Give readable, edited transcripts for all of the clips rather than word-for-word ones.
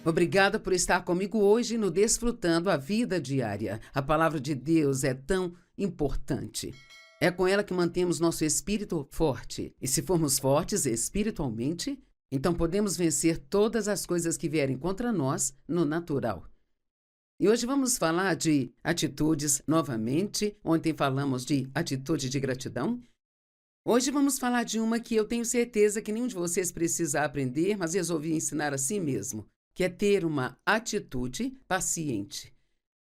Obrigada por estar comigo hoje no Desfrutando a Vida Diária. A palavra de Deus é tão importante. É com ela que mantemos nosso espírito forte. E se formos fortes espiritualmente, então podemos vencer todas as coisas que vierem contra nós no natural. E hoje vamos falar de atitudes novamente. Ontem falamos de atitude de gratidão. Hoje vamos falar de uma que eu tenho certeza que nenhum de vocês precisa aprender, mas resolvi ensinar a si mesmo, que é ter uma atitude paciente.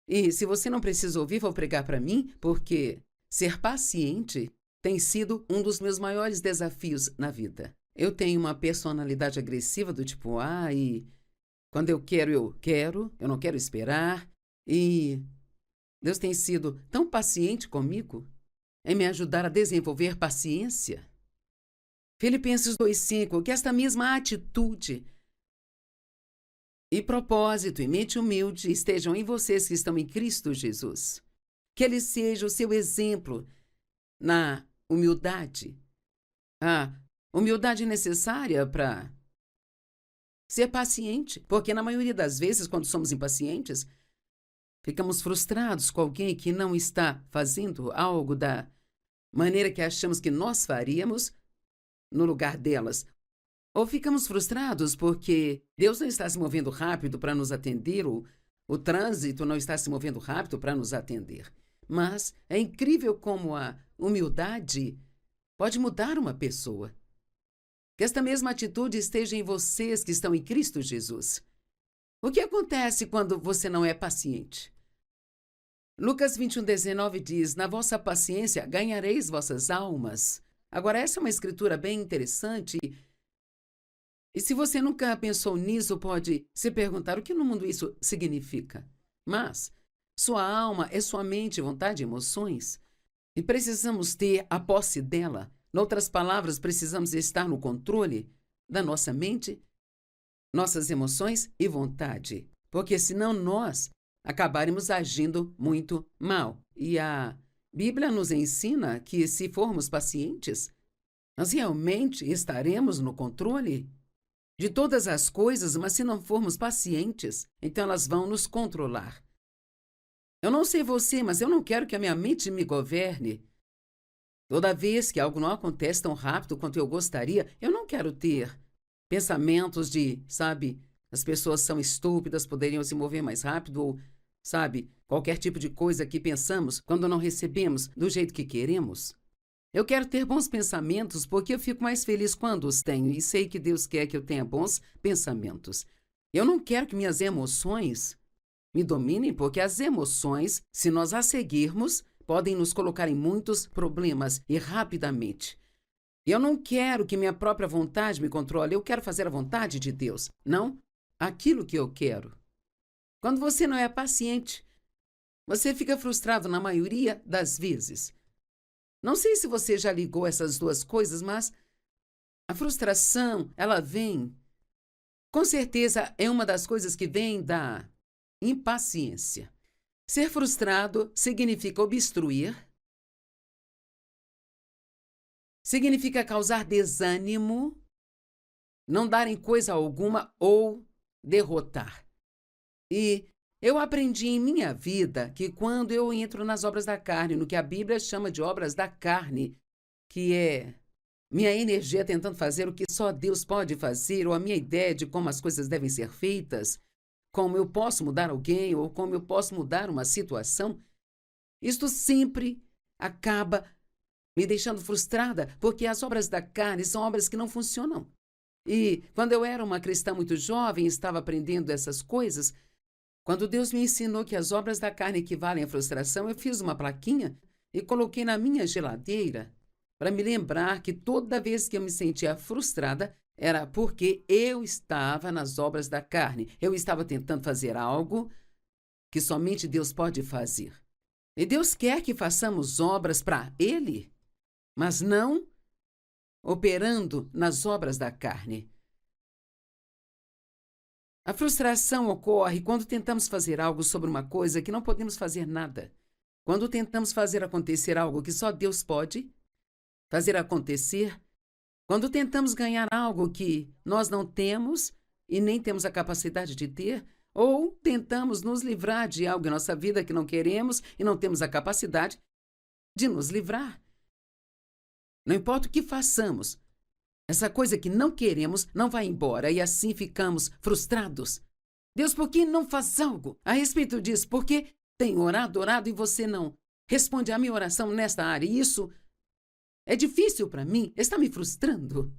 E se você não precisa ouvir, vou pregar para mim, porque ser paciente tem sido um dos meus maiores desafios na vida. Eu tenho uma personalidade agressiva do tipo A e quando eu quero, eu não quero esperar. E Deus tem sido tão paciente comigo em me ajudar a desenvolver paciência. Filipenses 2,5, que esta mesma atitude e propósito e mente humilde estejam em vocês que estão em Cristo Jesus. Que Ele seja o seu exemplo na humildade. A humildade necessária para ser paciente, porque na maioria das vezes, quando somos impacientes, ficamos frustrados com alguém que não está fazendo algo da maneira que achamos que nós faríamos no lugar delas. Ou ficamos frustrados porque Deus não está se movendo rápido para nos atender, ou o trânsito não está se movendo rápido para nos atender. Mas é incrível como a humildade pode mudar uma pessoa. Que esta mesma atitude esteja em vocês que estão em Cristo Jesus. O que acontece quando você não é paciente? Lucas 21:19 diz: na vossa paciência ganhareis vossas almas. Agora, essa é uma escritura bem interessante. E se você nunca pensou nisso, pode se perguntar o que no mundo isso significa. Mas sua alma é sua mente, vontade e emoções. E precisamos ter a posse dela. Em outras palavras, precisamos estar no controle da nossa mente, nossas emoções e vontade. Porque senão nós acabaremos agindo muito mal. E a Bíblia nos ensina que se formos pacientes, nós realmente estaremos no controle de todas as coisas, mas se não formos pacientes, então elas vão nos controlar. Eu não sei você, mas eu não quero que a minha mente me governe. Toda vez que algo não acontece tão rápido quanto eu gostaria, eu não quero ter pensamentos de, as pessoas são estúpidas, poderiam se mover mais rápido, ou, qualquer tipo de coisa que pensamos quando não recebemos do jeito que queremos. Eu quero ter bons pensamentos porque eu fico mais feliz quando os tenho e sei que Deus quer que eu tenha bons pensamentos. Eu não quero que minhas emoções me dominem porque as emoções, se nós as seguirmos, podem nos colocar em muitos problemas e rapidamente. Eu não quero que minha própria vontade me controle, eu quero fazer a vontade de Deus, não aquilo que eu quero. Quando você não é paciente, você fica frustrado na maioria das vezes. Não sei se você já ligou essas duas coisas, mas a frustração, ela vem, com certeza é uma das coisas que vem da impaciência. Ser frustrado significa obstruir, significa causar desânimo, não dar em coisa alguma ou derrotar. E eu aprendi em minha vida que quando eu entro nas obras da carne, no que a Bíblia chama de obras da carne, que é minha energia tentando fazer o que só Deus pode fazer, ou a minha ideia de como as coisas devem ser feitas, como eu posso mudar alguém, ou como eu posso mudar uma situação, isto sempre acaba me deixando frustrada, porque as obras da carne são obras que não funcionam. E quando eu era uma cristã muito jovem e estava aprendendo essas coisas, quando Deus me ensinou que as obras da carne equivalem à frustração, eu fiz uma plaquinha e coloquei na minha geladeira para me lembrar que toda vez que eu me sentia frustrada, era porque eu estava nas obras da carne. Eu estava tentando fazer algo que somente Deus pode fazer. E Deus quer que façamos obras para Ele, mas não operando nas obras da carne. A frustração ocorre quando tentamos fazer algo sobre uma coisa que não podemos fazer nada. Quando tentamos fazer acontecer algo que só Deus pode fazer acontecer. Quando tentamos ganhar algo que nós não temos e nem temos a capacidade de ter, ou tentamos nos livrar de algo em nossa vida que não queremos e não temos a capacidade de nos livrar. Não importa o que façamos, essa coisa que não queremos não vai embora e assim ficamos frustrados. Deus, por que não faz algo a respeito disso? Porque tenho orado e você não responde à minha oração nesta área. E isso é difícil para mim, está me frustrando.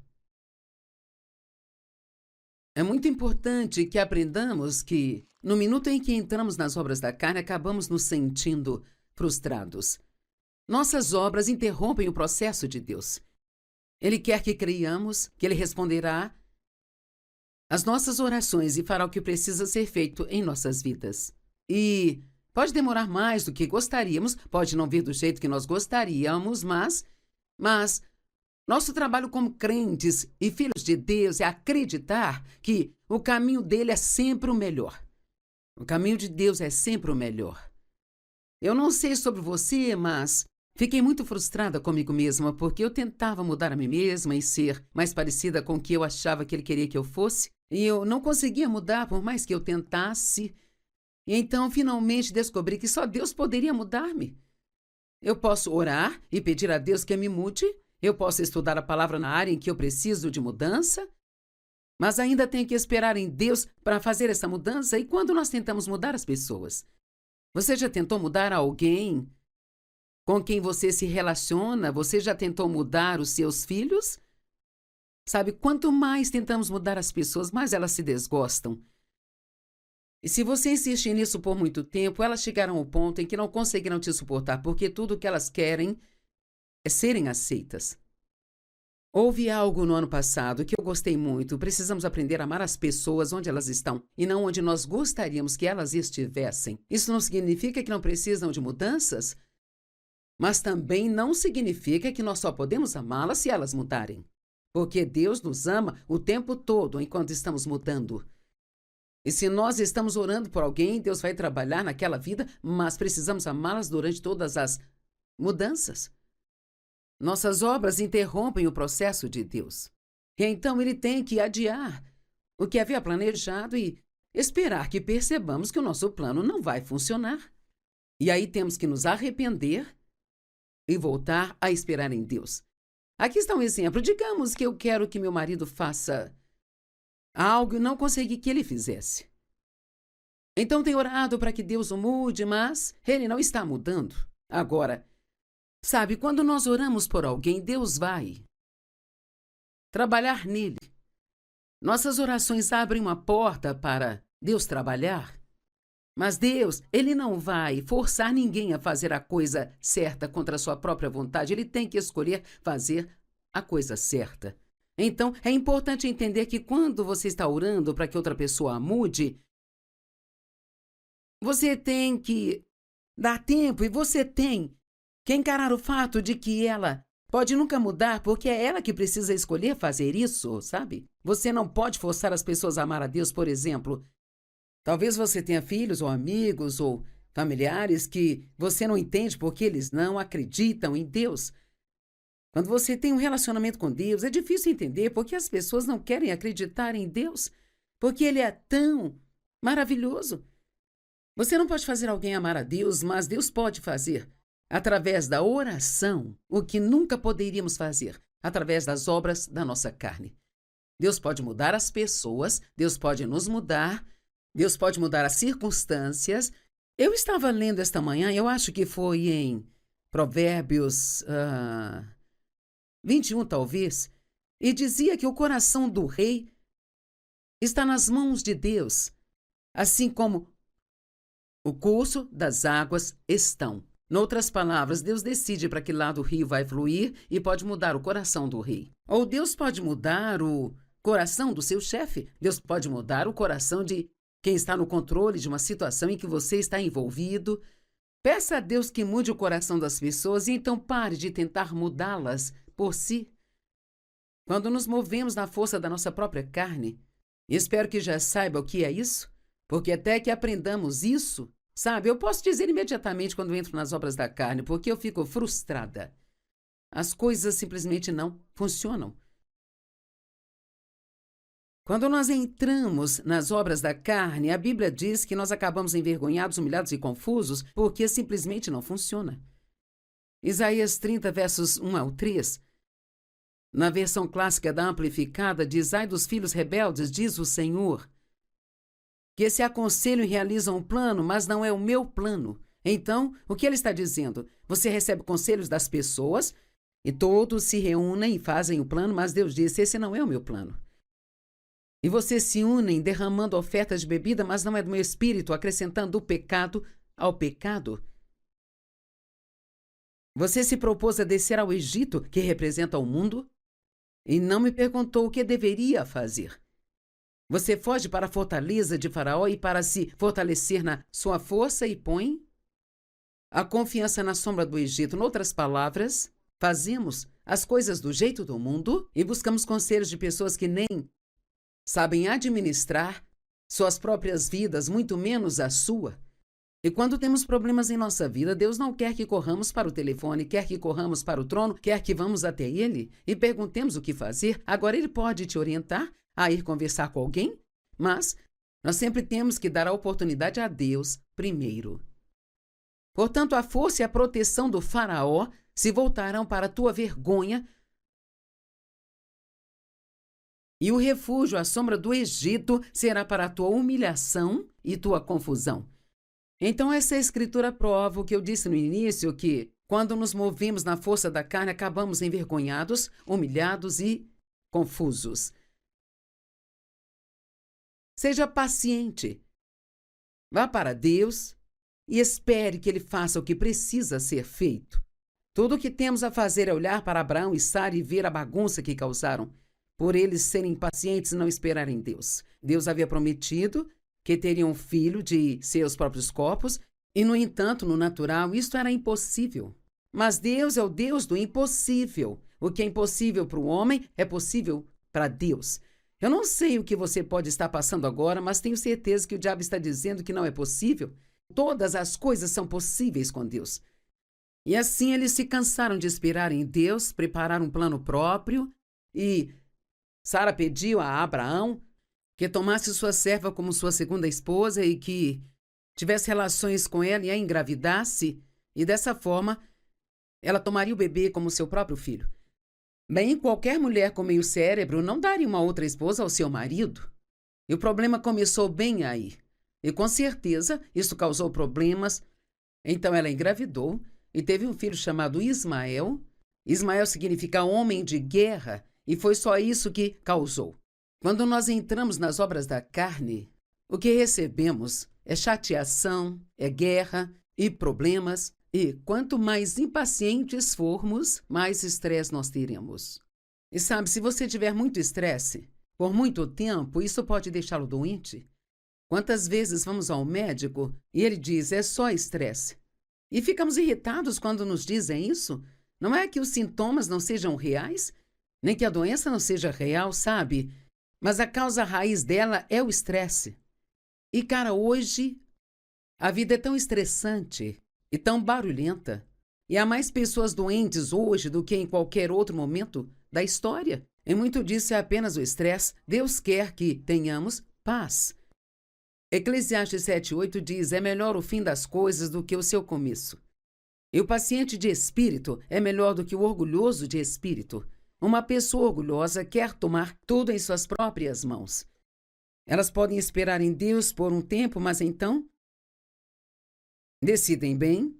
É muito importante que aprendamos que, no minuto em que entramos nas obras da carne, acabamos nos sentindo frustrados. Nossas obras interrompem o processo de Deus. Ele quer que creiamos que Ele responderá às nossas orações e fará o que precisa ser feito em nossas vidas. E pode demorar mais do que gostaríamos, pode não vir do jeito que nós gostaríamos, mas nosso trabalho como crentes e filhos de Deus é acreditar que o caminho dele é sempre o melhor. O caminho de Deus é sempre o melhor. Eu não sei sobre você, mas fiquei muito frustrada comigo mesma porque eu tentava mudar a mim mesma e ser mais parecida com o que eu achava que ele queria que eu fosse, e eu não conseguia mudar por mais que eu tentasse. E então, finalmente, descobri que só Deus poderia mudar-me. Eu posso orar e pedir a Deus que me mude, eu posso estudar a palavra na área em que eu preciso de mudança, mas ainda tenho que esperar em Deus para fazer essa mudança. E quando nós tentamos mudar as pessoas? Você já tentou mudar alguém com quem você se relaciona? Você já tentou mudar os seus filhos? Sabe, quanto mais tentamos mudar as pessoas, mais elas se desgostam. E se você insistir nisso por muito tempo, elas chegarão ao ponto em que não conseguirão te suportar, porque tudo o que elas querem é serem aceitas. Houve algo no ano passado que eu gostei muito. Precisamos aprender a amar as pessoas onde elas estão e não onde nós gostaríamos que elas estivessem. Isso não significa que não precisam de mudanças, mas também não significa que nós só podemos amá-las se elas mudarem. Porque Deus nos ama o tempo todo enquanto estamos mudando. E se nós estamos orando por alguém, Deus vai trabalhar naquela vida, mas precisamos amá-las durante todas as mudanças. Nossas obras interrompem o processo de Deus. E então Ele tem que adiar o que havia planejado e esperar que percebamos que o nosso plano não vai funcionar. E aí temos que nos arrepender e voltar a esperar em Deus. Aqui está um exemplo. Digamos que eu quero que meu marido faça algo e não consegui que ele fizesse. Então tenho orado para que Deus o mude, mas ele não está mudando. Agora, sabe, quando nós oramos por alguém, Deus vai trabalhar nele. Nossas orações abrem uma porta para Deus trabalhar. Mas Deus, Ele não vai forçar ninguém a fazer a coisa certa contra a sua própria vontade. Ele tem que escolher fazer a coisa certa. Então, é importante entender que quando você está orando para que outra pessoa a mude, você tem que dar tempo e você tem que encarar o fato de que ela pode nunca mudar porque é ela que precisa escolher fazer isso, sabe? Você não pode forçar as pessoas a amar a Deus, por exemplo. Talvez você tenha filhos ou amigos ou familiares que você não entende porque eles não acreditam em Deus. Quando você tem um relacionamento com Deus, é difícil entender porque as pessoas não querem acreditar em Deus, porque Ele é tão maravilhoso. Você não pode fazer alguém amar a Deus, mas Deus pode fazer, através da oração, o que nunca poderíamos fazer, através das obras da nossa carne. Deus pode mudar as pessoas, Deus pode nos mudar, Deus pode mudar as circunstâncias. Eu estava lendo esta manhã, eu acho que foi em Provérbios 21, talvez, e dizia que o coração do rei está nas mãos de Deus, assim como o curso das águas estão. Noutras palavras, Deus decide para que lado o rio vai fluir e pode mudar o coração do rei. Ou Deus pode mudar o coração do seu chefe. Deus pode mudar o coração de quem está no controle de uma situação em que você está envolvido. Peça a Deus que mude o coração das pessoas e então pare de tentar mudá-las por si. Quando nos movemos na força da nossa própria carne, espero que já saiba o que é isso, porque até que aprendamos isso, sabe, eu posso dizer imediatamente quando entro nas obras da carne, porque eu fico frustrada. As coisas simplesmente não funcionam. Quando nós entramos nas obras da carne, a Bíblia diz que nós acabamos envergonhados, humilhados e confusos porque simplesmente não funciona. Isaías 30, versos 1 ao 3, na versão clássica da Amplificada, diz: Ai dos filhos rebeldes, diz o Senhor, que se aconselham e realizam um plano, mas não é o meu plano. Então, o que ele está dizendo? Você recebe conselhos das pessoas e todos se reúnem e fazem o plano, mas Deus disse: esse não é o meu plano. E vocês se unem derramando ofertas de bebida, mas não é do meu espírito, acrescentando o pecado ao pecado. Você se propôs a descer ao Egito, que representa o mundo, e não me perguntou o que deveria fazer. Você foge para a fortaleza de Faraó e para se fortalecer na sua força e põe a confiança na sombra do Egito. Em outras palavras, fazemos as coisas do jeito do mundo e buscamos conselhos de pessoas que nem sabem administrar suas próprias vidas, muito menos a sua. E quando temos problemas em nossa vida, Deus não quer que corramos para o telefone, quer que corramos para o trono, quer que vamos até Ele e perguntemos o que fazer. Agora Ele pode te orientar a ir conversar com alguém, mas nós sempre temos que dar a oportunidade a Deus primeiro. Portanto, a força e a proteção do Faraó se voltarão para a tua vergonha e o refúgio à sombra do Egito será para a tua humilhação e tua confusão. Então, essa escritura prova o que eu disse no início, que quando nos movemos na força da carne, acabamos envergonhados, humilhados e confusos. Seja paciente. Vá para Deus e espere que Ele faça o que precisa ser feito. Tudo o que temos a fazer é olhar para Abraão e Sara e ver a bagunça que causaram, por eles serem impacientes e não esperarem Deus. Deus havia prometido que teriam um filho de seus próprios corpos, e, no entanto, no natural, isto era impossível. Mas Deus é o Deus do impossível. O que é impossível para o homem é possível para Deus. Eu não sei o que você pode estar passando agora, mas tenho certeza que o diabo está dizendo que não é possível. Todas as coisas são possíveis com Deus. E assim eles se cansaram de esperar em Deus, prepararam um plano próprio, e Sara pediu a Abraão que tomasse sua serva como sua segunda esposa e que tivesse relações com ela e a engravidasse, e dessa forma ela tomaria o bebê como seu próprio filho. Bem, qualquer mulher com meio cérebro não daria uma outra esposa ao seu marido. E o problema começou bem aí. E com certeza isso causou problemas. Então ela engravidou e teve um filho chamado Ismael. Ismael significa homem de guerra, e foi só isso que causou. Quando nós entramos nas obras da carne, o que recebemos é chateação, é guerra e problemas. E quanto mais impacientes formos, mais estresse nós teremos. E sabe, se você tiver muito estresse por muito tempo, isso pode deixá-lo doente. Quantas vezes vamos ao médico e ele diz: é só estresse. E ficamos irritados quando nos dizem isso. Não é que os sintomas não sejam reais, nem que a doença não seja real, sabe? Mas a causa raiz dela é o estresse. E, cara, hoje a vida é tão estressante e tão barulhenta. E há mais pessoas doentes hoje do que em qualquer outro momento da história. E muito disso é apenas o estresse. Deus quer que tenhamos paz. Eclesiastes 7:8 diz: é melhor o fim das coisas do que o seu começo. E o paciente de espírito é melhor do que o orgulhoso de espírito. Uma pessoa orgulhosa quer tomar tudo em suas próprias mãos. Elas podem esperar em Deus por um tempo, mas então decidem: bem,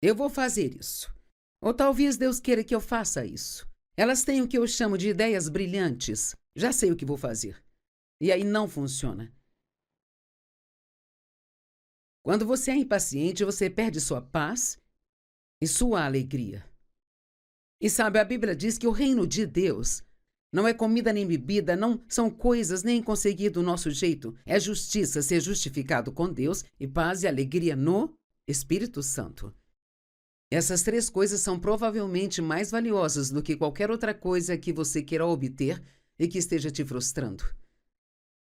eu vou fazer isso. Ou talvez Deus queira que eu faça isso. Elas têm o que eu chamo de ideias brilhantes. Já sei o que vou fazer. E aí não funciona. Quando você é impaciente, você perde sua paz e sua alegria. E sabe, a Bíblia diz que o reino de Deus não é comida nem bebida, não são coisas nem conseguir do nosso jeito. É justiça, ser justificado com Deus, e paz e alegria no Espírito Santo. Essas três coisas são provavelmente mais valiosas do que qualquer outra coisa que você queira obter e que esteja te frustrando.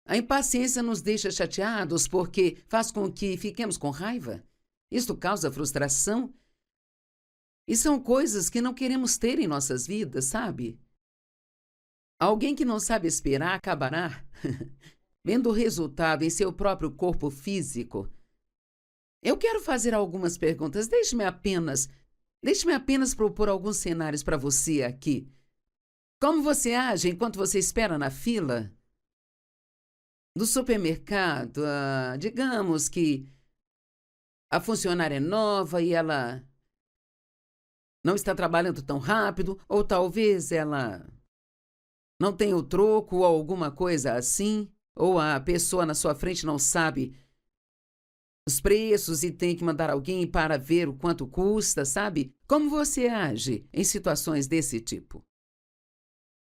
A impaciência nos deixa chateados porque faz com que fiquemos com raiva. Isto causa frustração. E são coisas que não queremos ter em nossas vidas, sabe? Alguém que não sabe esperar acabará vendo o resultado em seu próprio corpo físico. Eu quero fazer algumas perguntas. Deixe-me apenas propor alguns cenários para você aqui. Como você age enquanto você espera na fila do supermercado? Digamos que a funcionária é nova e ela não está trabalhando tão rápido, ou talvez ela não tenha o troco ou alguma coisa assim, ou a pessoa na sua frente não sabe os preços e tem que mandar alguém para ver o quanto custa, sabe? Como você age em situações desse tipo?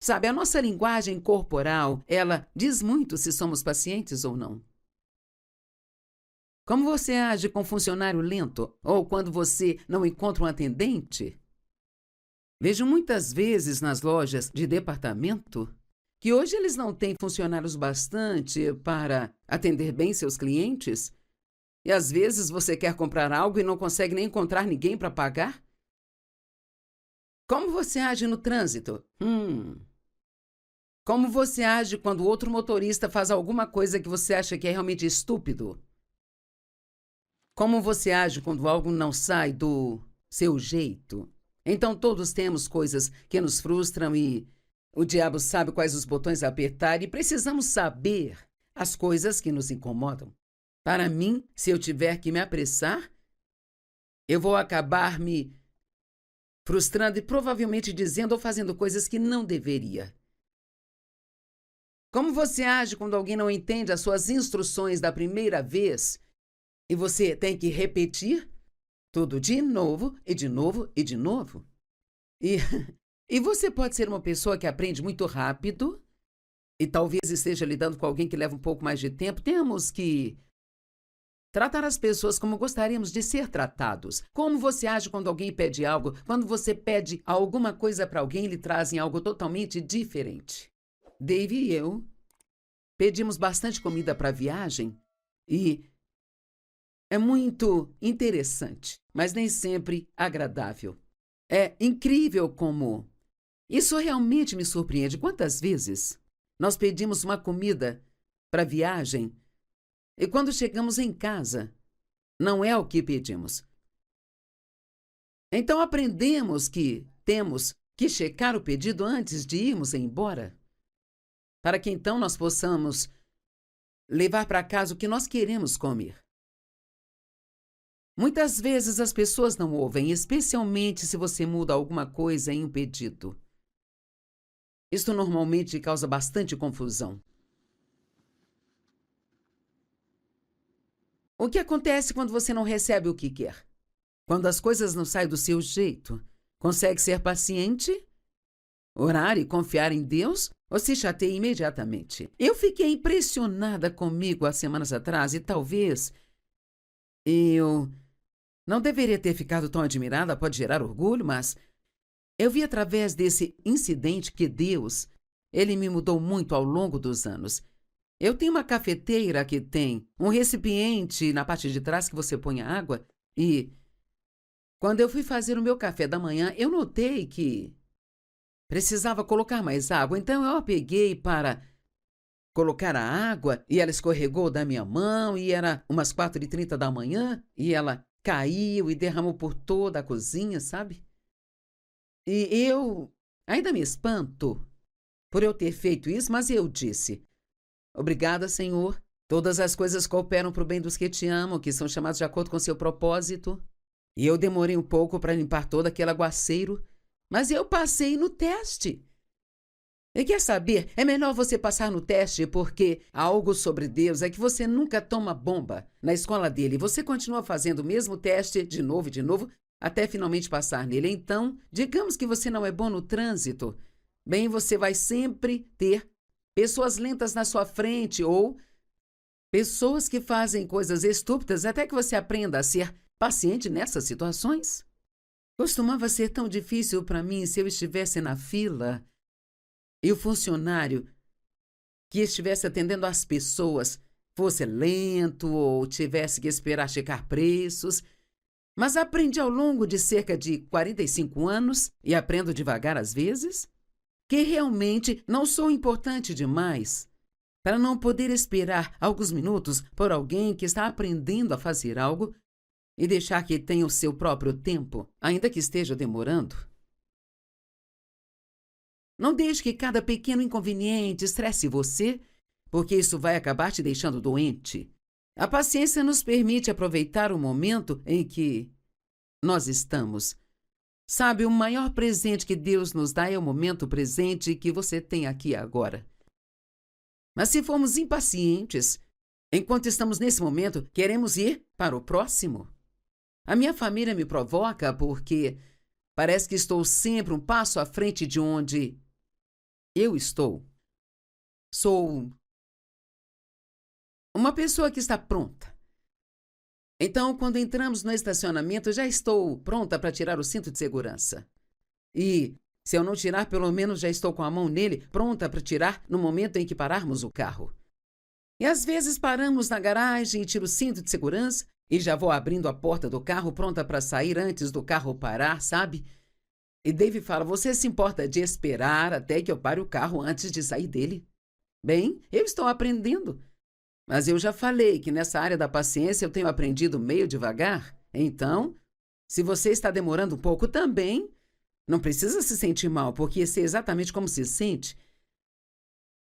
Sabe, a nossa linguagem corporal, ela diz muito se somos pacientes ou não. Como você age com um funcionário lento ou quando você não encontra um atendente? Vejo muitas vezes nas lojas de departamento que hoje eles não têm funcionários bastante para atender bem seus clientes. E às vezes você quer comprar algo e não consegue nem encontrar ninguém para pagar? Como você age no trânsito? Como você age quando outro motorista faz alguma coisa que você acha que é realmente estúpido? Como você age quando algo não sai do seu jeito? Então todos temos coisas que nos frustram e o diabo sabe quais os botões a apertar e precisamos saber as coisas que nos incomodam. Para mim, se eu tiver que me apressar, eu vou acabar me frustrando e provavelmente dizendo ou fazendo coisas que não deveria. Como você age quando alguém não entende as suas instruções da primeira vez e você tem que repetir tudo de novo e de novo e de novo? E você pode ser uma pessoa que aprende muito rápido e talvez esteja lidando com alguém que leva um pouco mais de tempo. Temos que tratar as pessoas como gostaríamos de ser tratados. Como você age quando alguém pede algo? Quando você pede alguma coisa para alguém, lhe trazem algo totalmente diferente. Dave e eu pedimos bastante comida para a viagem e é muito interessante, mas nem sempre agradável. É incrível como isso realmente me surpreende. Quantas vezes nós pedimos uma comida para a viagem e quando chegamos em casa, não é o que pedimos. Então aprendemos que temos que checar o pedido antes de irmos embora, para que então nós possamos levar para casa o que nós queremos comer. Muitas vezes as pessoas não ouvem, especialmente se você muda alguma coisa em um pedido. Isto normalmente causa bastante confusão. O que acontece quando você não recebe o que quer? Quando as coisas não saem do seu jeito? Consegue ser paciente? Orar e confiar em Deus? Ou se chateia imediatamente? Eu fiquei impressionada comigo há semanas atrás e talvez eu não deveria ter ficado tão admirada, pode gerar orgulho, mas eu vi através desse incidente que Deus, Ele me mudou muito ao longo dos anos. Eu tenho uma cafeteira que tem um recipiente na parte de trás que você põe a água e quando eu fui fazer o meu café da manhã, eu notei que precisava colocar mais água, então eu a peguei para colocar a água e ela escorregou da minha mão e era umas 4h30 da manhã e ela caiu e derramou por toda a cozinha, sabe? E eu ainda me espanto por eu ter feito isso, mas eu disse: obrigada, Senhor. Todas as coisas cooperam para o bem dos que te amam, que são chamados de acordo com seu propósito. E eu demorei um pouco para limpar todo aquele aguaceiro, mas eu passei no teste. E quer saber? É melhor você passar no teste porque algo sobre Deus é que você nunca toma bomba na escola dele. Você continua fazendo o mesmo teste de novo e de novo até finalmente passar nele. Então, digamos que você não é bom no trânsito. Bem, você vai sempre ter pessoas lentas na sua frente ou pessoas que fazem coisas estúpidas até que você aprenda a ser paciente nessas situações. Costumava ser tão difícil para mim se eu estivesse na fila e o funcionário que estivesse atendendo as pessoas fosse lento ou tivesse que esperar checar preços. Mas aprendi ao longo de cerca de 45 anos, e aprendo devagar às vezes, que realmente não sou importante demais para não poder esperar alguns minutos por alguém que está aprendendo a fazer algo e deixar que tenha o seu próprio tempo, ainda que esteja demorando? Não deixe que cada pequeno inconveniente estresse você, porque isso vai acabar te deixando doente. A paciência nos permite aproveitar o momento em que nós estamos. Sabe, o maior presente que Deus nos dá é o momento presente que você tem aqui agora. Mas se formos impacientes, enquanto estamos nesse momento, queremos ir para o próximo. A minha família me provoca porque parece que estou sempre um passo à frente de onde eu estou. Sou uma pessoa que está pronta. Então, quando entramos no estacionamento, já estou pronta para tirar o cinto de segurança. E, se eu não tirar, pelo menos já estou com a mão nele, pronta para tirar no momento em que pararmos o carro. E às vezes paramos na garagem e tiro o cinto de segurança e já vou abrindo a porta do carro, pronta para sair antes do carro parar, sabe? E Dave fala, você se importa de esperar até que eu pare o carro antes de sair dele? Bem, eu estou aprendendo. Mas eu já falei que nessa área da paciência eu tenho aprendido meio devagar. Então, se você está demorando um pouco também, não precisa se sentir mal, porque sei exatamente como se sente.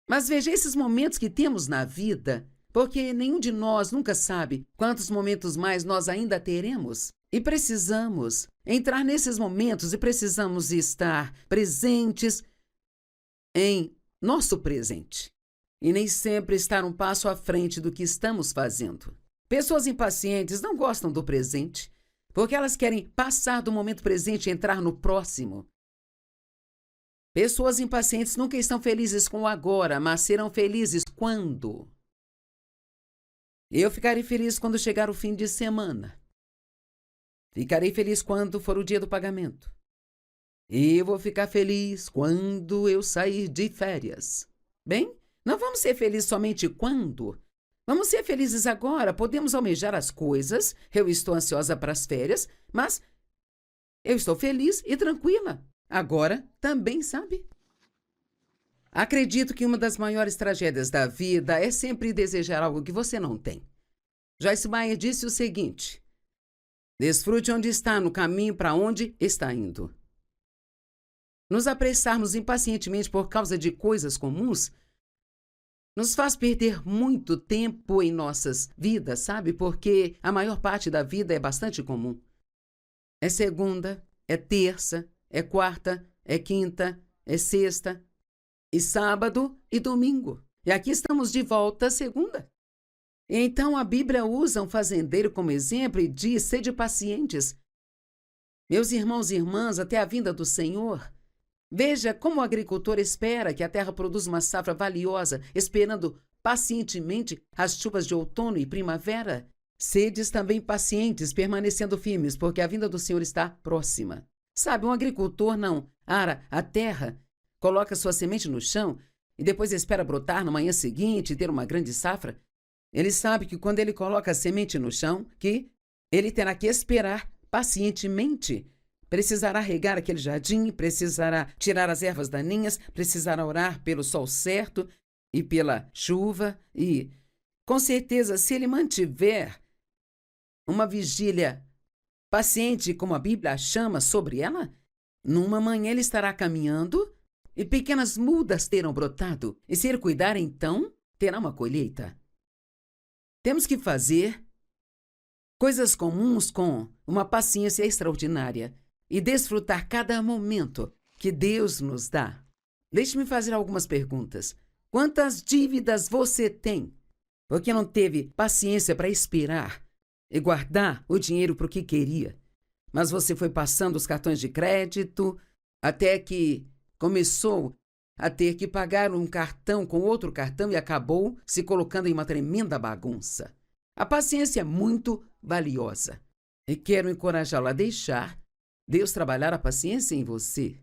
Mas veja esses momentos que temos na vida, porque nenhum de nós nunca sabe quantos momentos mais nós ainda teremos. E precisamos entrar nesses momentos e precisamos estar presentes em nosso presente. E nem sempre estar um passo à frente do que estamos fazendo. Pessoas impacientes não gostam do presente, porque elas querem passar do momento presente e entrar no próximo. Pessoas impacientes nunca estão felizes com o agora, mas serão felizes quando? Eu ficarei feliz quando chegar o fim de semana. Ficarei feliz quando for o dia do pagamento. E eu vou ficar feliz quando eu sair de férias. Bem, não vamos ser felizes somente quando. Vamos ser felizes agora. Podemos almejar as coisas. Eu estou ansiosa para as férias, mas eu estou feliz e tranquila. Agora também, sabe? Acredito que uma das maiores tragédias da vida é sempre desejar algo que você não tem. Joyce Meyer disse o seguinte: desfrute onde está, no caminho para onde está indo. Nos apressarmos impacientemente por causa de coisas comuns nos faz perder muito tempo em nossas vidas, sabe? Porque a maior parte da vida é bastante comum. É segunda, é terça, é quarta, é quinta, é sexta, e sábado e domingo. E aqui estamos de volta segunda. Então a Bíblia usa um fazendeiro como exemplo e diz: sede pacientes, meus irmãos e irmãs, até a vinda do Senhor. Veja como o agricultor espera que a terra produza uma safra valiosa, esperando pacientemente as chuvas de outono e primavera. Sedes também pacientes, permanecendo firmes, porque a vinda do Senhor está próxima. Sabe, um agricultor não ara a terra, coloca sua semente no chão e depois espera brotar na manhã seguinte e ter uma grande safra. Ele sabe que quando ele coloca a semente no chão, que ele terá que esperar pacientemente. Precisará regar aquele jardim, precisará tirar as ervas daninhas, precisará orar pelo sol certo e pela chuva e, com certeza, se ele mantiver uma vigília paciente, como a Bíblia a chama, sobre ela, numa manhã ele estará caminhando e pequenas mudas terão brotado. E se ele cuidar, então, terá uma colheita. Temos que fazer coisas comuns com uma paciência extraordinária e desfrutar cada momento que Deus nos dá. Deixe-me fazer algumas perguntas. Quantas dívidas você tem? Porque não teve paciência para esperar e guardar o dinheiro para o que queria. Mas você foi passando os cartões de crédito até que começou a ter que pagar um cartão com outro cartão e acabou se colocando em uma tremenda bagunça. A paciência é muito valiosa. E quero encorajá-lo a deixar Deus trabalhar a paciência em você.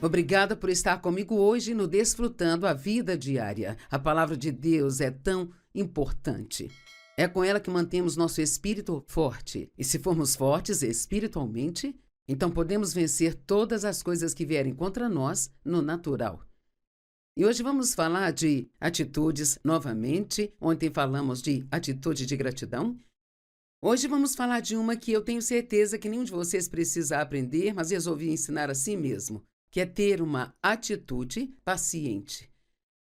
Obrigada por estar comigo hoje no Desfrutando a Vida Diária. A palavra de Deus é tão importante. É com ela que mantemos nosso espírito forte. E se formos fortes espiritualmente, então podemos vencer todas as coisas que vierem contra nós no natural. E hoje vamos falar de atitudes novamente. Ontem falamos de atitude de gratidão. Hoje vamos falar de uma que eu tenho certeza que nenhum de vocês precisa aprender, mas resolvi ensinar a si mesmo, que é ter uma atitude paciente.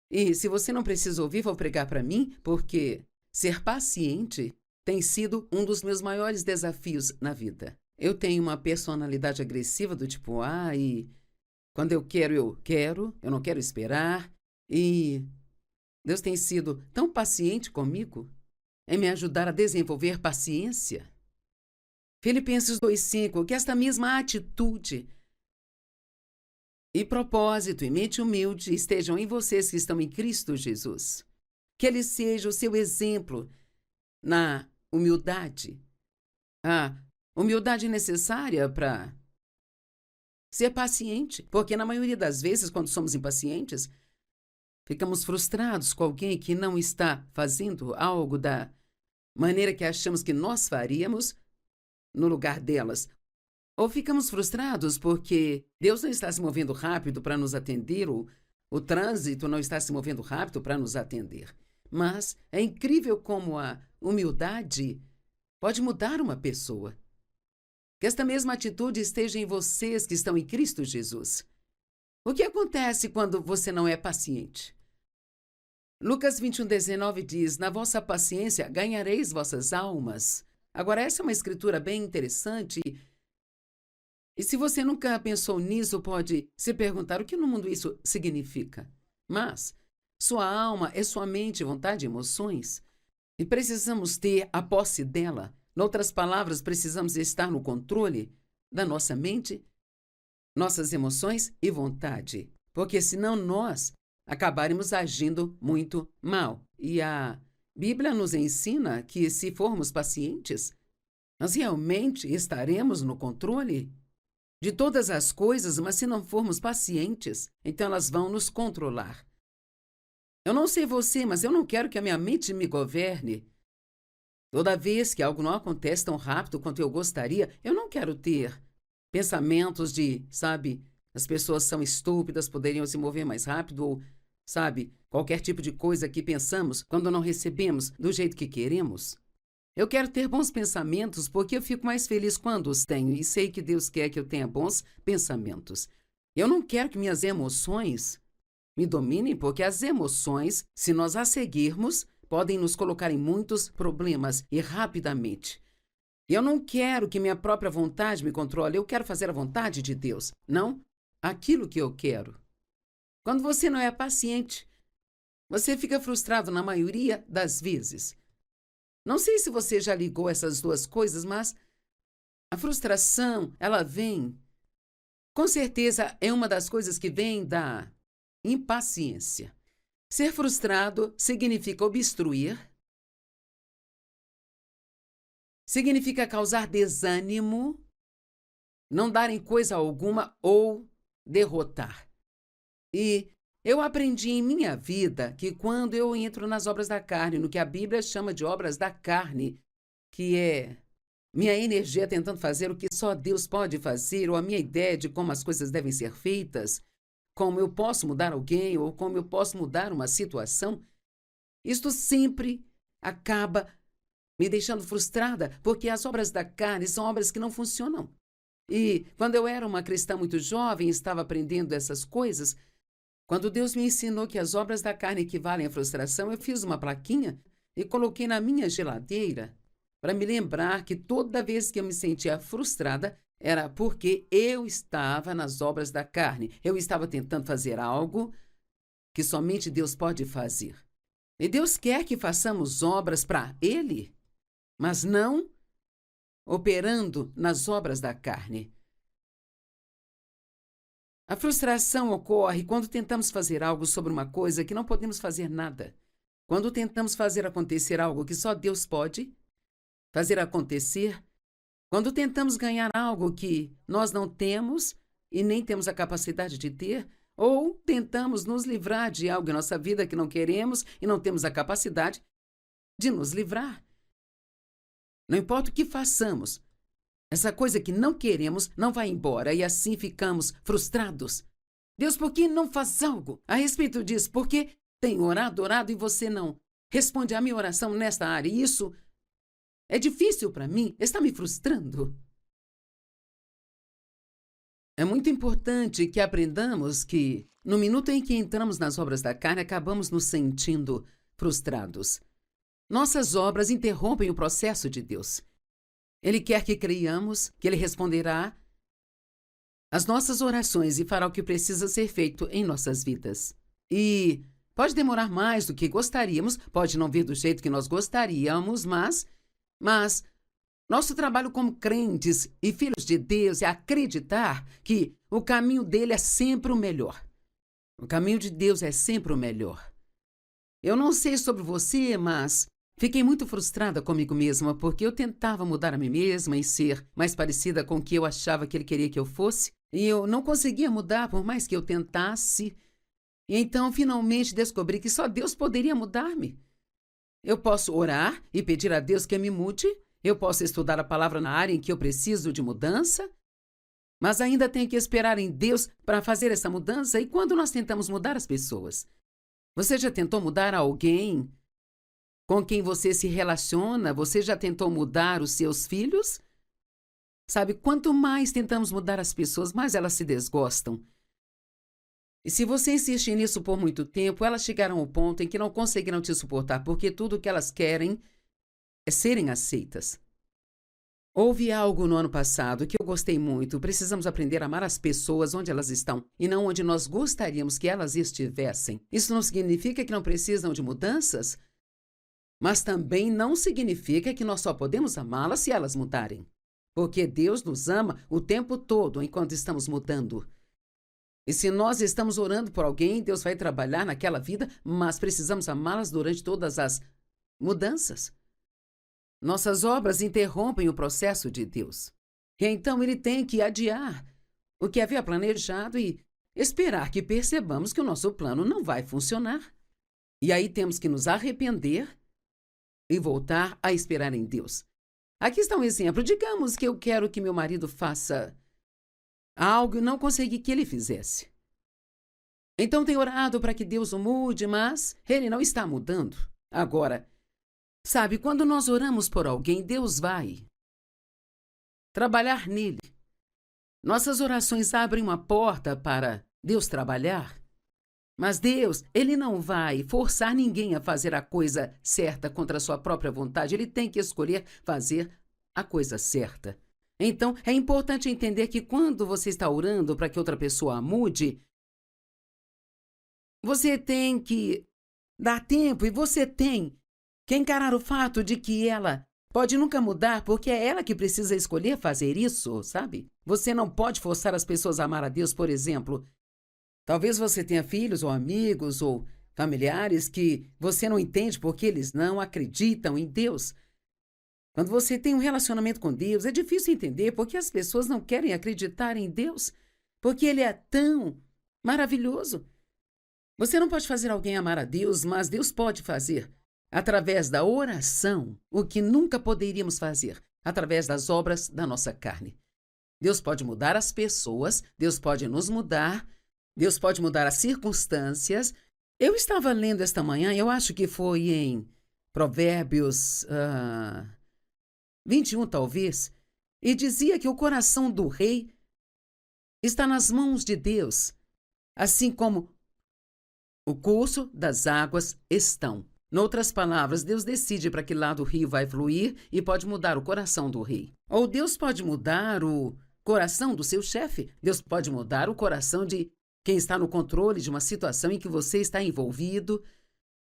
E se você não precisa ouvir, vou pregar para mim, porque ser paciente tem sido um dos meus maiores desafios na vida. Eu tenho uma personalidade agressiva do tipo A e quando eu quero, eu não quero esperar. E Deus tem sido tão paciente comigo em me ajudar a desenvolver paciência. Filipenses 2,5, que esta mesma atitude e propósito e mente humilde estejam em vocês que estão em Cristo Jesus. Que Ele seja o seu exemplo na humildade. A humildade necessária para ser paciente, porque na maioria das vezes, quando somos impacientes, ficamos frustrados com alguém que não está fazendo algo da maneira que achamos que nós faríamos no lugar delas. Ou ficamos frustrados porque Deus não está se movendo rápido para nos atender, ou o trânsito não está se movendo rápido para nos atender. Mas é incrível como a humildade pode mudar uma pessoa. Que esta mesma atitude esteja em vocês que estão em Cristo Jesus. O que acontece quando você não é paciente? Lucas 21,19 diz: na vossa paciência ganhareis vossas almas. Agora, essa é uma escritura bem interessante. E se você nunca pensou nisso, pode se perguntar o que no mundo isso significa. Mas sua alma é sua mente, vontade e emoções. E precisamos ter a posse dela. Em outras palavras, precisamos estar no controle da nossa mente, nossas emoções e vontade. Porque senão nós acabaremos agindo muito mal. E a Bíblia nos ensina que se formos pacientes, nós realmente estaremos no controle de todas as coisas, mas se não formos pacientes, então elas vão nos controlar. Eu não sei você, mas eu não quero que a minha mente me governe. Toda vez que algo não acontece tão rápido quanto eu gostaria, eu não quero ter pensamentos de, as pessoas são estúpidas, poderiam se mover mais rápido, ou, qualquer tipo de coisa que pensamos quando não recebemos do jeito que queremos. Eu quero ter bons pensamentos porque eu fico mais feliz quando os tenho e sei que Deus quer que eu tenha bons pensamentos. Eu não quero que minhas emoções me dominem porque as emoções, se nós as seguirmos, podem nos colocar em muitos problemas e rapidamente. Eu não quero que minha própria vontade me controle, eu quero fazer a vontade de Deus, não aquilo que eu quero. Quando você não é paciente, você fica frustrado na maioria das vezes. Não sei se você já ligou essas duas coisas, mas a frustração, ela vem, com certeza é uma das coisas que vem da impaciência. Ser frustrado significa obstruir, significa causar desânimo, não dar em coisa alguma ou derrotar. E eu aprendi em minha vida que quando eu entro nas obras da carne, no que a Bíblia chama de obras da carne, que é minha energia tentando fazer o que só Deus pode fazer, ou a minha ideia de como as coisas devem ser feitas, como eu posso mudar alguém, ou como eu posso mudar uma situação, isto sempre acaba me deixando frustrada, porque as obras da carne são obras que não funcionam. E quando eu era uma cristã muito jovem e estava aprendendo essas coisas, quando Deus me ensinou que as obras da carne equivalem à frustração, eu fiz uma plaquinha e coloquei na minha geladeira para me lembrar que toda vez que eu me sentia frustrada, era porque eu estava nas obras da carne. Eu estava tentando fazer algo que somente Deus pode fazer. E Deus quer que façamos obras para Ele, mas não operando nas obras da carne. A frustração ocorre quando tentamos fazer algo sobre uma coisa que não podemos fazer nada. Quando tentamos fazer acontecer algo que só Deus pode fazer acontecer. Quando tentamos ganhar algo que nós não temos e nem temos a capacidade de ter, ou tentamos nos livrar de algo em nossa vida que não queremos e não temos a capacidade de nos livrar. Não importa o que façamos, essa coisa que não queremos não vai embora e assim ficamos frustrados. Deus, por que não faz algo a respeito disso? Porque tenho orado e você não responde à minha oração nesta área. E isso é difícil para mim, está me frustrando. É muito importante que aprendamos que, no minuto em que entramos nas obras da carne, acabamos nos sentindo frustrados. Nossas obras interrompem o processo de Deus. Ele quer que creiamos que Ele responderá às nossas orações e fará o que precisa ser feito em nossas vidas. E pode demorar mais do que gostaríamos, pode não vir do jeito que nós gostaríamos, mas nosso trabalho como crentes e filhos de Deus é acreditar que o caminho dele é sempre o melhor. O caminho de Deus é sempre o melhor. Eu não sei sobre você, mas fiquei muito frustrada comigo mesma porque eu tentava mudar a mim mesma e ser mais parecida com o que eu achava que ele queria que eu fosse, e eu não conseguia mudar por mais que eu tentasse. E então, finalmente, descobri que só Deus poderia mudar-me. Eu posso orar e pedir a Deus que me mude, eu posso estudar a palavra na área em que eu preciso de mudança, mas ainda tenho que esperar em Deus para fazer essa mudança. E quando nós tentamos mudar as pessoas? Você já tentou mudar alguém com quem você se relaciona? Você já tentou mudar os seus filhos? Sabe, quanto mais tentamos mudar as pessoas, mais elas se desgostam. E se você insistir nisso por muito tempo, elas chegarão ao ponto em que não conseguirão te suportar, porque tudo o que elas querem é serem aceitas. Houve algo no ano passado que eu gostei muito. Precisamos aprender a amar as pessoas onde elas estão e não onde nós gostaríamos que elas estivessem. Isso não significa que não precisam de mudanças, mas também não significa que nós só podemos amá-las se elas mudarem. Porque Deus nos ama o tempo todo enquanto estamos mudando. E se nós estamos orando por alguém, Deus vai trabalhar naquela vida, mas precisamos amá-las durante todas as mudanças. Nossas obras interrompem o processo de Deus. E então Ele tem que adiar o que havia planejado e esperar que percebamos que o nosso plano não vai funcionar. E aí temos que nos arrepender e voltar a esperar em Deus. Aqui está um exemplo. Digamos que eu quero que meu marido faça algo e não consegui que ele fizesse. Então tenho orado para que Deus o mude, mas ele não está mudando. Agora, sabe, quando nós oramos por alguém, Deus vai trabalhar nele. Nossas orações abrem uma porta para Deus trabalhar. Mas Deus, Ele não vai forçar ninguém a fazer a coisa certa contra a sua própria vontade. Ele tem que escolher fazer a coisa certa. Então, é importante entender que quando você está orando para que outra pessoa mude, você tem que dar tempo e você tem que encarar o fato de que ela pode nunca mudar porque é ela que precisa escolher fazer isso, sabe? Você não pode forçar as pessoas a amar a Deus, por exemplo. Talvez você tenha filhos ou amigos ou familiares que você não entende porque eles não acreditam em Deus. Quando você tem um relacionamento com Deus, é difícil entender porque as pessoas não querem acreditar em Deus, porque Ele é tão maravilhoso. Você não pode fazer alguém amar a Deus, mas Deus pode fazer, através da oração, o que nunca poderíamos fazer, através das obras da nossa carne. Deus pode mudar as pessoas, Deus pode nos mudar, Deus pode mudar as circunstâncias. Eu estava lendo esta manhã, eu acho que foi em Provérbios 21, talvez, e dizia que o coração do rei está nas mãos de Deus, assim como o curso das águas estão. Noutras palavras, Deus decide para que lado o rio vai fluir e pode mudar o coração do rei. Ou Deus pode mudar o coração do seu chefe. Deus pode mudar o coração de quem está no controle de uma situação em que você está envolvido.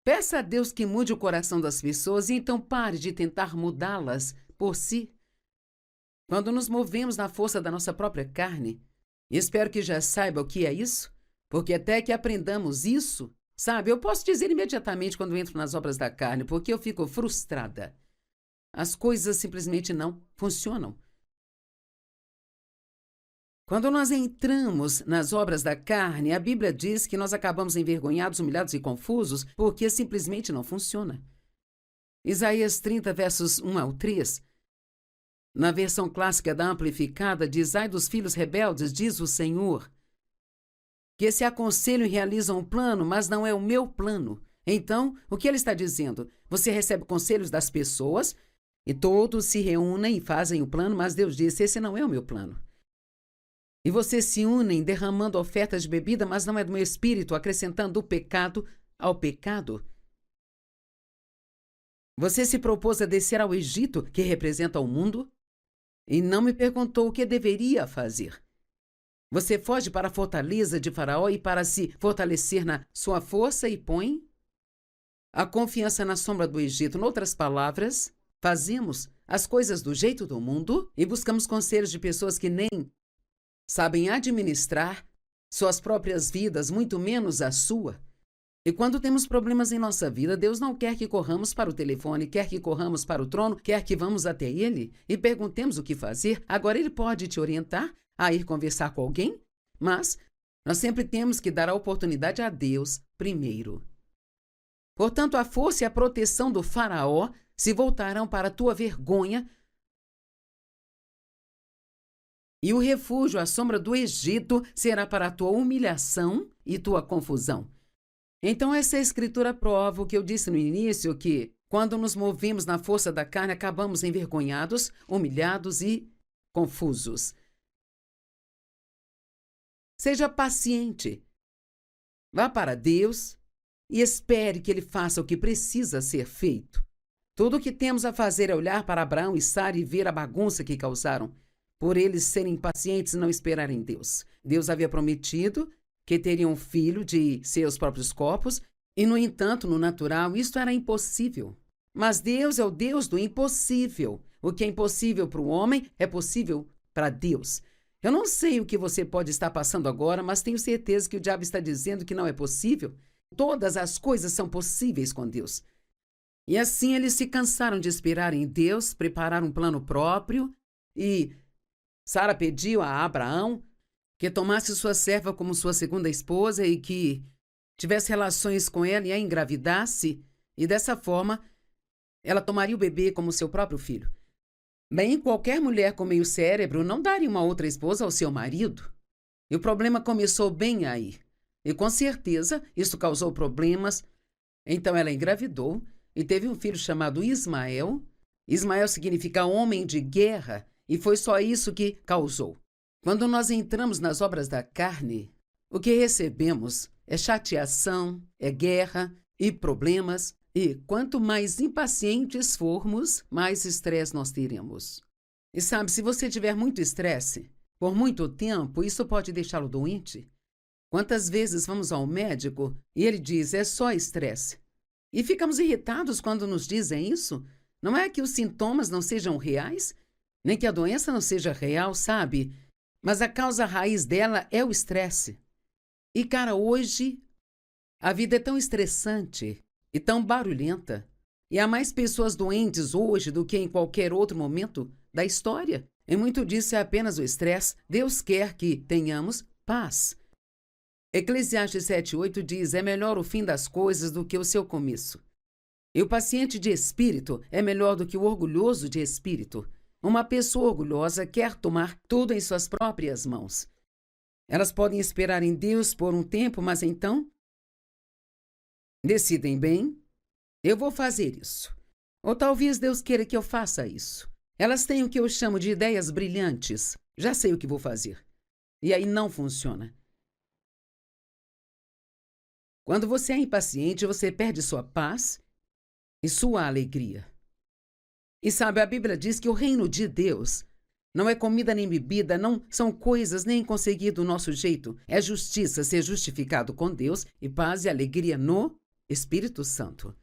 Peça a Deus que mude o coração das pessoas e então pare de tentar mudá-las por si. Quando nos movemos na força da nossa própria carne, e espero que já saiba o que é isso, porque até que aprendamos isso, sabe, eu posso dizer imediatamente quando entro nas obras da carne, porque eu fico frustrada. As coisas simplesmente não funcionam. Quando nós entramos nas obras da carne, a Bíblia diz que nós acabamos envergonhados, humilhados e confusos porque simplesmente não funciona. Isaías 30, versos 1 ao 3, na versão clássica da Amplificada, diz: ai dos filhos rebeldes, diz o Senhor, que se aconselham e realizam um plano, mas não é o meu plano. Então, o que ele está dizendo? Você recebe conselhos das pessoas e todos se reúnem e fazem o plano, mas Deus disse: esse não é o meu plano. E vocês se unem derramando ofertas de bebida, mas não é do meu espírito, acrescentando o pecado ao pecado. Você se propôs a descer ao Egito, que representa o mundo, e não me perguntou o que deveria fazer. Você foge para a fortaleza de Faraó e para se fortalecer na sua força e põe a confiança na sombra do Egito. Noutras palavras, fazemos as coisas do jeito do mundo e buscamos conselhos de pessoas que nem sabem administrar suas próprias vidas, muito menos a sua. E quando temos problemas em nossa vida, Deus não quer que corramos para o telefone, quer que corramos para o trono, quer que vamos até Ele e perguntemos o que fazer. Agora Ele pode te orientar a ir conversar com alguém, mas nós sempre temos que dar a oportunidade a Deus primeiro. Portanto, a força e a proteção do Faraó se voltarão para a tua vergonha e o refúgio à sombra do Egito será para a tua humilhação e tua confusão. Então, essa escritura prova o que eu disse no início, que quando nos movemos na força da carne, acabamos envergonhados, humilhados e confusos. Seja paciente. Vá para Deus e espere que Ele faça o que precisa ser feito. Tudo o que temos a fazer é olhar para Abraão e Sara e ver a bagunça que causaram, por eles serem impacientes e não esperarem Deus. Deus havia prometido que teriam um filho de seus próprios corpos, e, no entanto, no natural, isto era impossível. Mas Deus é o Deus do impossível. O que é impossível para o homem é possível para Deus. Eu não sei o que você pode estar passando agora, mas tenho certeza que o diabo está dizendo que não é possível. Todas as coisas são possíveis com Deus. E assim eles se cansaram de esperar em Deus, prepararam um plano próprio, e Sara pediu a Abraão que tomasse sua serva como sua segunda esposa e que tivesse relações com ela e a engravidasse, e dessa forma ela tomaria o bebê como seu próprio filho. Bem, qualquer mulher com meio cérebro não daria uma outra esposa ao seu marido. E o problema começou bem aí. E com certeza isso causou problemas. Então ela engravidou e teve um filho chamado Ismael. Ismael significa homem de guerra, e foi só isso que causou. Quando nós entramos nas obras da carne, o que recebemos é chateação, é guerra e problemas. E quanto mais impacientes formos, mais estresse nós teremos. E sabe, se você tiver muito estresse por muito tempo, isso pode deixá-lo doente. Quantas vezes vamos ao médico e ele diz: é só estresse. E ficamos irritados quando nos dizem isso. Não é que os sintomas não sejam reais, nem que a doença não seja real, sabe? Mas a causa raiz dela é o estresse. E, cara, hoje a vida é tão estressante e tão barulhenta. E há mais pessoas doentes hoje do que em qualquer outro momento da história. E muito disso é apenas o estresse. Deus quer que tenhamos paz. Eclesiastes 7:8 diz: é melhor o fim das coisas do que o seu começo. E o paciente de espírito é melhor do que o orgulhoso de espírito. Uma pessoa orgulhosa quer tomar tudo em suas próprias mãos. Elas podem esperar em Deus por um tempo, mas então decidem: bem, eu vou fazer isso. Ou talvez Deus queira que eu faça isso. Elas têm o que eu chamo de ideias brilhantes. Já sei o que vou fazer. E aí não funciona. Quando você é impaciente, você perde sua paz e sua alegria. E sabe, a Bíblia diz que o reino de Deus não é comida nem bebida, não são coisas nem conseguir do nosso jeito. É justiça, ser justificado com Deus, e paz e alegria no Espírito Santo.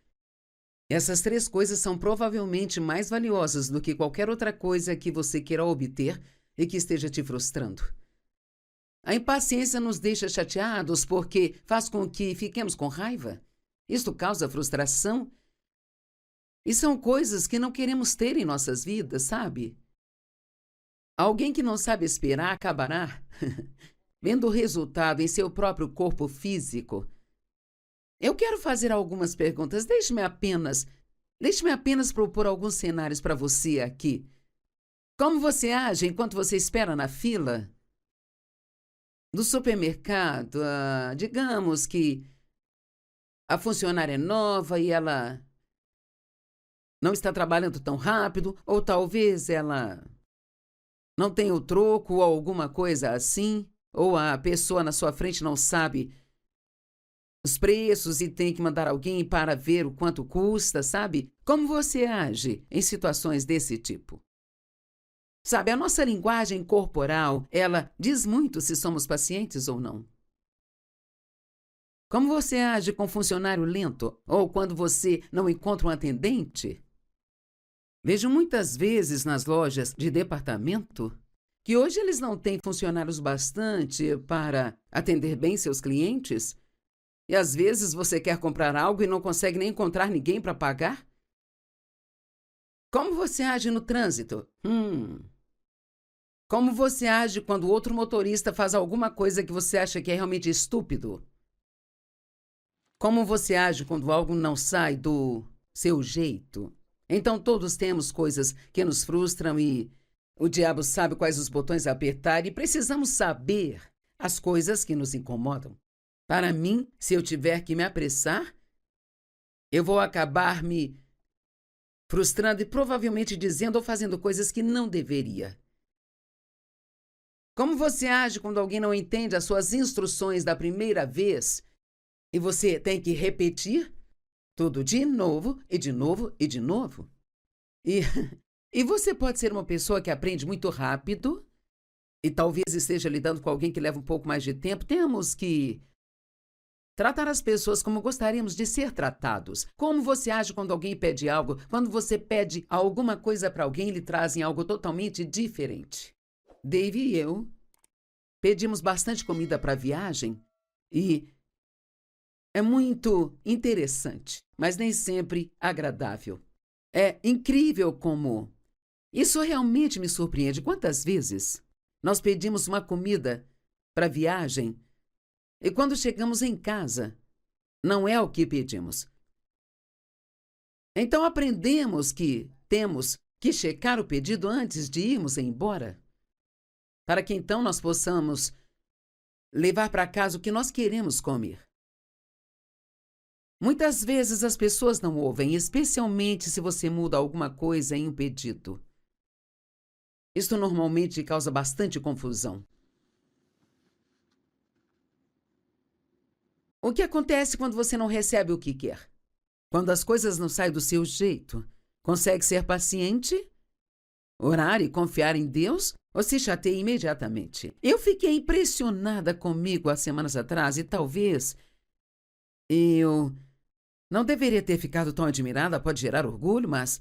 Essas três coisas são provavelmente mais valiosas do que qualquer outra coisa que você queira obter e que esteja te frustrando. A impaciência nos deixa chateados porque faz com que fiquemos com raiva. Isto causa frustração. E são coisas que não queremos ter em nossas vidas, sabe? Alguém que não sabe esperar acabará vendo o resultado em seu próprio corpo físico. Eu quero fazer algumas perguntas. Deixe-me apenas propor alguns cenários para você aqui. Como você age enquanto você espera na fila? Do supermercado, digamos que a funcionária é nova e ela não está trabalhando tão rápido, ou talvez ela não tenha o troco ou alguma coisa assim, ou a pessoa na sua frente não sabe os preços e tem que mandar alguém para ver o quanto custa, sabe? Como você age em situações desse tipo? Sabe, a nossa linguagem corporal, ela diz muito se somos pacientes ou não. Como você age com um funcionário lento ou quando você não encontra um atendente? Vejo muitas vezes nas lojas de departamento que hoje eles não têm funcionários bastante para atender bem seus clientes. E às vezes você quer comprar algo e não consegue nem encontrar ninguém para pagar? Como você age no trânsito? Como você age quando outro motorista faz alguma coisa que você acha que é realmente estúpido? Como você age quando algo não sai do seu jeito? Então todos temos coisas que nos frustram e o diabo sabe quais os botões a apertar e precisamos saber as coisas que nos incomodam. Para mim, se eu tiver que me apressar, eu vou acabar me frustrando e provavelmente dizendo ou fazendo coisas que não deveria. Como você age quando alguém não entende as suas instruções da primeira vez e você tem que repetir tudo de novo e de novo e de novo? E você pode ser uma pessoa que aprende muito rápido e talvez esteja lidando com alguém que leva um pouco mais de tempo. Temos que tratar as pessoas como gostaríamos de ser tratados. Como você age quando alguém pede algo? Quando você pede alguma coisa para alguém, lhe trazem algo totalmente diferente. Dave e eu pedimos bastante comida para a viagem e é muito interessante, mas nem sempre agradável. É incrível como isso realmente me surpreende. Quantas vezes nós pedimos uma comida para a viagem e quando chegamos em casa, não é o que pedimos. Então aprendemos que temos que checar o pedido antes de irmos embora, para que então nós possamos levar para casa o que nós queremos comer. Muitas vezes as pessoas não ouvem, especialmente se você muda alguma coisa em um pedido. Isto normalmente causa bastante confusão. O que acontece quando você não recebe o que quer? Quando as coisas não saem do seu jeito? Consegue ser paciente? Orar e confiar em Deus? Ou se chateia imediatamente? Eu fiquei impressionada comigo há semanas atrás e talvez eu não deveria ter ficado tão admirada, pode gerar orgulho, mas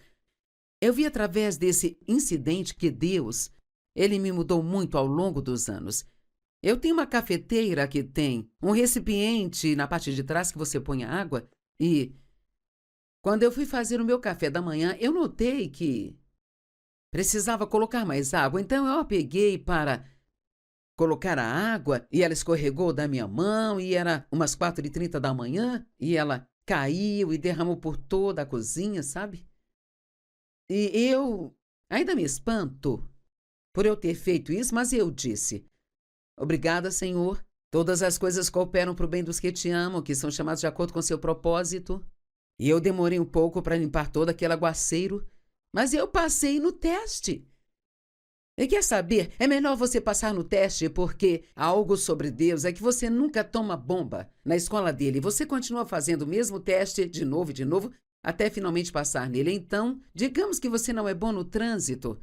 eu vi através desse incidente que Deus, Ele me mudou muito ao longo dos anos. Eu tenho uma cafeteira que tem um recipiente na parte de trás que você põe a água e quando eu fui fazer o meu café da manhã, eu notei que precisava colocar mais água, então eu a peguei para colocar a água e ela escorregou da minha mão e era umas 4h30 da manhã e ela caiu e derramou por toda a cozinha, sabe? E eu ainda me espanto por eu ter feito isso, mas eu disse: obrigada, Senhor. Todas as coisas cooperam para o bem dos que te amam, que são chamados de acordo com seu propósito. E eu demorei um pouco para limpar todo aquele aguaceiro, mas eu passei no teste. E quer saber? É melhor você passar no teste porque algo sobre Deus é que você nunca toma bomba na escola dele. Você continua fazendo o mesmo teste de novo e de novo até finalmente passar nele. Então, digamos que você não é bom no trânsito.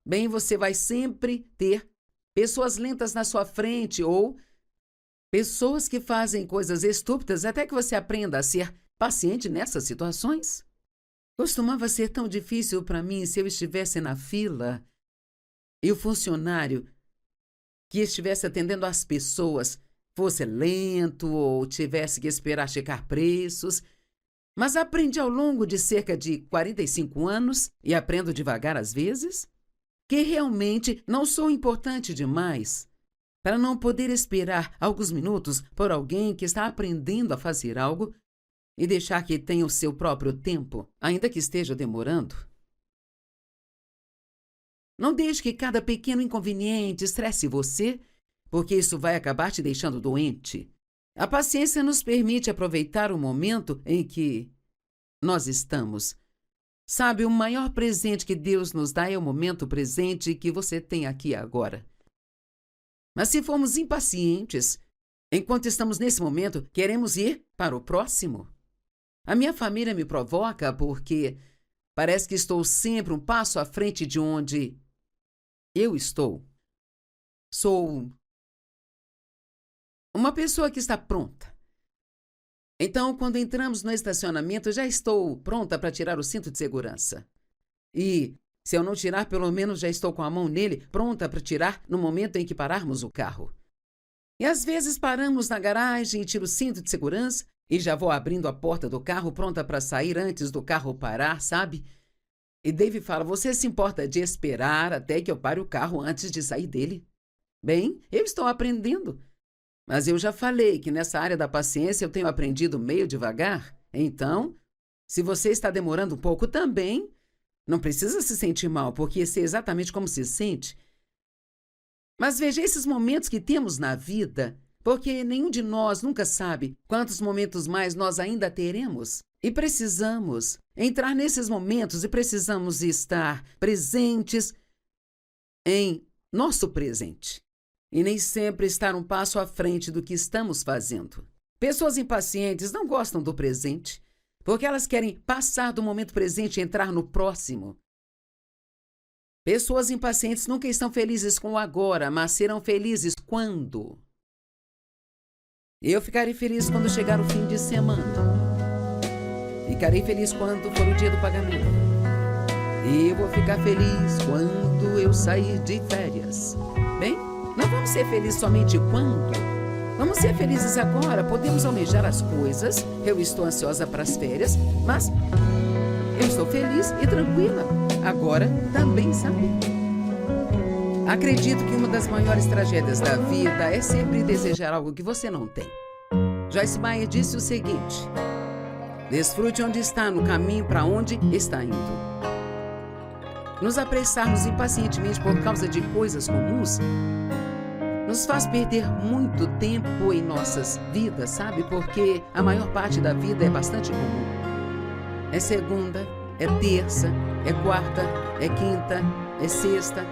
Bem, você vai sempre ter pessoas lentas na sua frente ou pessoas que fazem coisas estúpidas até que você aprenda a ser paciente nessas situações. Costumava ser tão difícil para mim se eu estivesse na fila e o funcionário que estivesse atendendo as pessoas fosse lento ou tivesse que esperar checar preços. Mas aprendi ao longo de cerca de 45 anos, e aprendo devagar às vezes, que realmente não sou importante demais para não poder esperar alguns minutos por alguém que está aprendendo a fazer algo e deixar que tenha o seu próprio tempo, ainda que esteja demorando? Não deixe que cada pequeno inconveniente estresse você, porque isso vai acabar te deixando doente. A paciência nos permite aproveitar o momento em que nós estamos. Sabe, o maior presente que Deus nos dá é o momento presente que você tem aqui agora. Mas se formos impacientes, enquanto estamos nesse momento, queremos ir para o próximo. A minha família me provoca porque parece que estou sempre um passo à frente de onde eu estou. Sou uma pessoa que está pronta. Então, quando entramos no estacionamento, já estou pronta para tirar o cinto de segurança. E, se eu não tirar, pelo menos já estou com a mão nele, pronta para tirar no momento em que pararmos o carro. E às vezes paramos na garagem e tiro o cinto de segurança e já vou abrindo a porta do carro, pronta para sair antes do carro parar, sabe? E Dave fala, você se importa de esperar até que eu pare o carro antes de sair dele? Bem, eu estou aprendendo. Mas eu já falei que nessa área da paciência eu tenho aprendido meio devagar. Então, se você está demorando um pouco também, não precisa se sentir mal, porque sei exatamente como se sente. Mas veja esses momentos que temos na vida, porque nenhum de nós nunca sabe quantos momentos mais nós ainda teremos. E precisamos entrar nesses momentos e precisamos estar presentes em nosso presente. E nem sempre estar um passo à frente do que estamos fazendo. Pessoas impacientes não gostam do presente, porque elas querem passar do momento presente e entrar no próximo. Pessoas impacientes nunca estão felizes com o agora, mas serão felizes quando? Eu ficarei feliz quando chegar o fim de semana. Ficarei feliz quando for o dia do pagamento. E eu vou ficar feliz quando eu sair de férias. Bem, não vamos ser felizes somente quando. Vamos ser felizes agora. Podemos almejar as coisas. Eu estou ansiosa para as férias, mas eu estou feliz e tranquila. Agora também, sabe? Acredito que uma das maiores tragédias da vida é sempre desejar algo que você não tem. Joyce Meyer disse o seguinte: desfrute onde está, no caminho para onde está indo. Nos apressarmos impacientemente por causa de coisas comuns nos faz perder muito tempo em nossas vidas, sabe? Porque a maior parte da vida é bastante comum. É segunda, é terça, é quarta, é quinta, é sexta,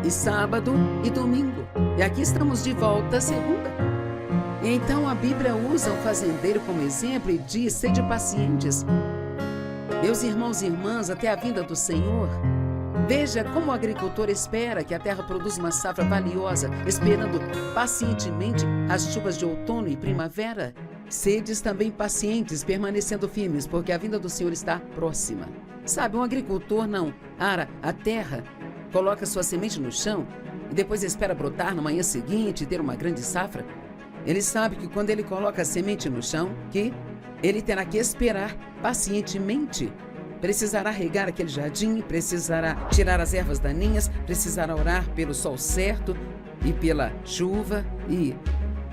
e sábado e domingo. E aqui estamos de volta segunda. E então a Bíblia usa um fazendeiro como exemplo e diz, sede pacientes. Meus irmãos e irmãs, até a vinda do Senhor. Veja como o agricultor espera que a terra produza uma safra valiosa, esperando pacientemente as chuvas de outono e primavera. Sedes também pacientes, permanecendo firmes, porque a vinda do Senhor está próxima. Sabe, um agricultor não ara a terra, coloca sua semente no chão e depois espera brotar na manhã seguinte e ter uma grande safra. Ele sabe que quando ele coloca a semente no chão, que ele terá que esperar pacientemente. Precisará regar aquele jardim, precisará tirar as ervas daninhas, precisará orar pelo sol certo e pela chuva. E,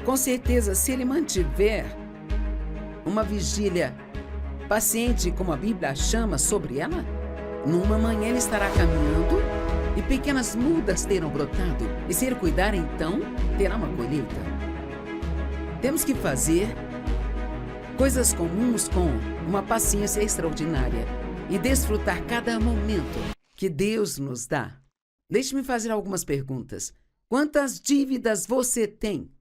com certeza, se ele mantiver uma vigília paciente, como a Bíblia a chama, sobre ela, numa manhã ele estará caminhando e pequenas mudas terão brotado. E se ele cuidar, então, terá uma colheita. Temos que fazer coisas comuns com uma paciência extraordinária e desfrutar cada momento que Deus nos dá. Deixe-me fazer algumas perguntas. Quantas dívidas você tem?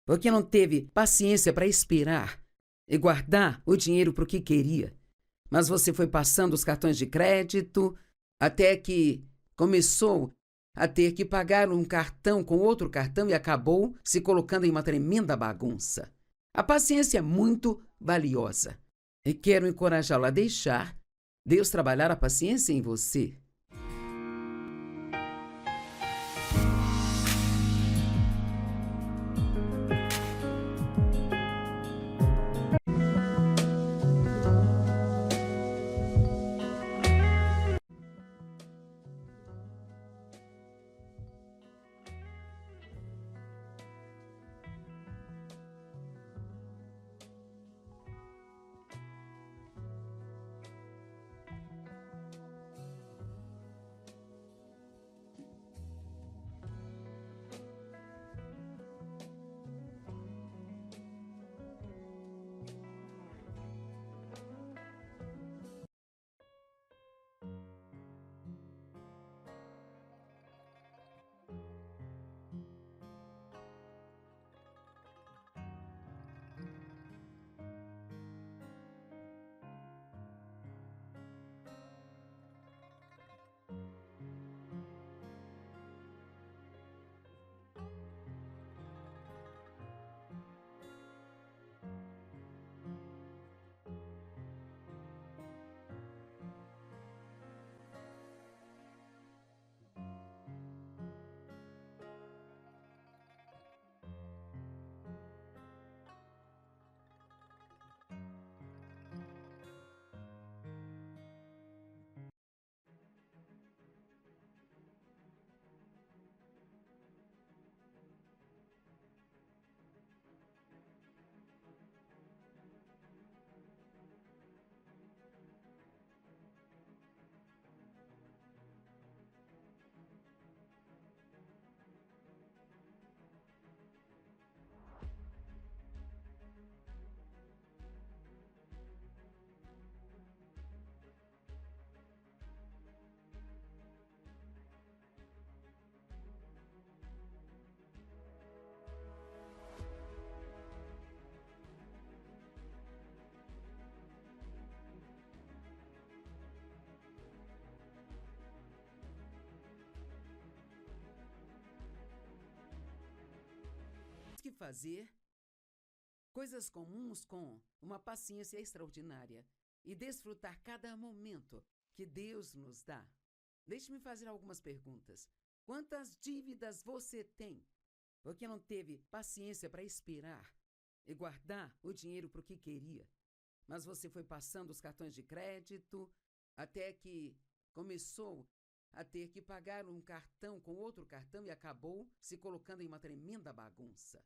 Porque não teve paciência para esperar e guardar o dinheiro para o que queria. Mas você foi passando os cartões de crédito até que começou a ter que pagar um cartão com outro cartão e acabou se colocando em uma tremenda bagunça. A paciência é muito valiosa e quero encorajá-lo a deixar Deus trabalhar a paciência em você. fazer coisas comuns com uma paciência extraordinária e desfrutar cada momento que Deus nos dá. Deixe-me fazer algumas perguntas. Quantas dívidas você tem? Porque não teve paciência para esperar e guardar o dinheiro para o que queria. Mas você foi passando os cartões de crédito até que começou a ter que pagar um cartão com outro cartão e acabou se colocando em uma tremenda bagunça.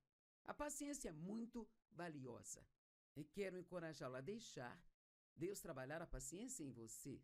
A paciência é muito valiosa. E quero encorajá-lo a deixar Deus trabalhar a paciência em você.